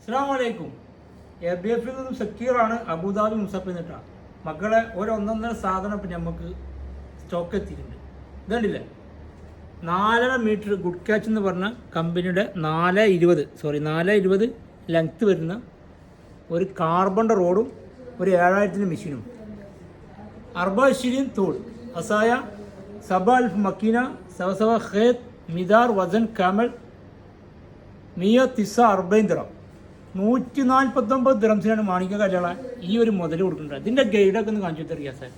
അസ്സലാമലൈക്കും. എയർബിഎഫിൽ നിന്നും സക്കീറാണ്, അബുദാബി മുസഫ് എന്നിട്ടാണ്. മക്കളെ ഒന്നൊന്നര സാധനം ഇപ്പം നമുക്ക് സ്റ്റോക്ക് എത്തിയിട്ടുണ്ട്. ഇതുണ്ടല്ലേ 4.5 മീറ്റർ ഗുഡ് ക്യാച്ച് എന്ന് പറഞ്ഞ കമ്പനിയുടെ 420 ലെങ്ത്ത് വരുന്ന ഒരു കാർബണിൻ്റെ റോഡും ഒരു 7000 മെഷീനും 24 തൂൾ അസായ സബ അൽഫ് മക്കീന സവസവ ഖേത്ത് മിദാർ വസൻ കാമൽ 140 ദിറം 149 ദിറംസിനാണ് മാണിക്ക കല്യാള ഈ ഒരു മുതൽ കൊടുക്കുന്നുണ്ട്. ഇതിൻ്റെ ഗൈഡൊക്കെ ഒന്ന് കാണിച്ചു തരിക സാർ.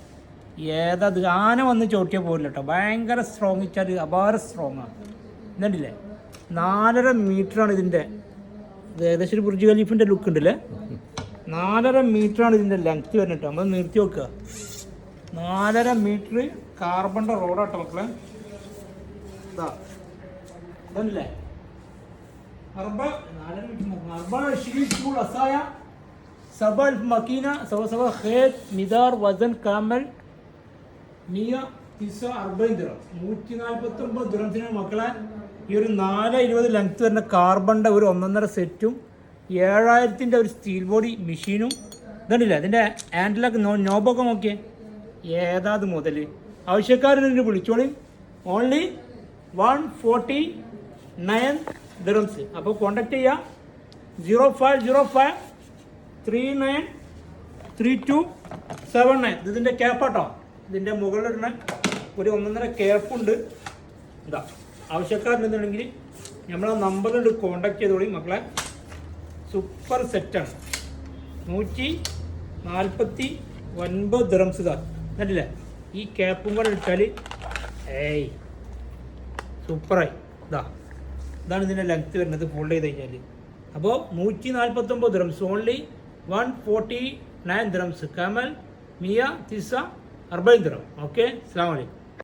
ഏതാത് ആന വന്ന് ചോട്ടിയാൽ പോകില്ല കേട്ടോ. ഭയങ്കര സ്ട്രോങ് വെച്ചാൽ അപാര സ്ട്രോങ് ആണ്. ഇതുണ്ടല്ലേ 4.5 മീറ്ററാണ് ഇതിൻ്റെ. ഇത് ഏകദേശം ഒരു ബുർജ് ഖലീഫിൻ്റെ ലുക്ക് ഉണ്ടല്ലേ. 4.5 മീറ്ററാണ് ഇതിൻ്റെ ലെങ്ത്ത് വരുന്നത് കേട്ടോ. നമ്മൾ നിർത്തി വെക്കുക. 4.5 മീറ്റർ കാർബണിൻ്റെ റോഡാട്ടോ മക്കളെ. ഇതാ ഇതല്ലേ 24 طول عصاية 7,000 ماكينة سوا خيط مدار وزن كامل 149 درهم 149 ദിറംസിന് മക്കളെ ഈ ഒരു 4.20 ലെങ്ത്ത് വരുന്ന കാർബണിൻ്റെ ഒരു 1.5 സെറ്റും 7000 ഒരു സ്റ്റീൽ ബോഡി മെഷീനും ഇതുണ്ടല്ലേ. അതിൻ്റെ ഹാൻഡിലൊക്കെ നോബൊക്കെ നോക്കിയേ ഏതാത് മുതൽ. ആവശ്യക്കാരനെ വിളിച്ചോളി. Only 149 dirhams. അപ്പോൾ കോൺടാക്ട് ചെയ്യുക 0505 393279. ഇതിൻ്റെ ക്യാപ്പാട്ടോ. ഇതിൻ്റെ മുകളിലിടുന്ന ഒരു 1.5 ക്യാപ്പുണ്ട്. ഇതാ ആവശ്യക്കാരുണ്ടെന്നുണ്ടെങ്കിൽ നമ്മളെ നമ്പറിൽ കോൺടാക്ട് ചെയ്തോളി മക്കളെ. സൂപ്പർ സെറ്റാണ്. 149 ദിറംസ്. ഇതാ കണ്ടില്ലേ. ഈ ക്യാപ്പും കൂടെ ഇട്ടാൽ സൂപ്പറായി. ഇതാണ് ഇതിൻ്റെ ലെങ്ത്ത് വരുന്നത് ഫോൾഡ് ചെയ്ത് കഴിഞ്ഞാൽ. അപ്പോൾ 149 dirhams. Only 149 dirhams. Kamal 140 dirham. Okay, അസ്സലാമു അലൈക്കും.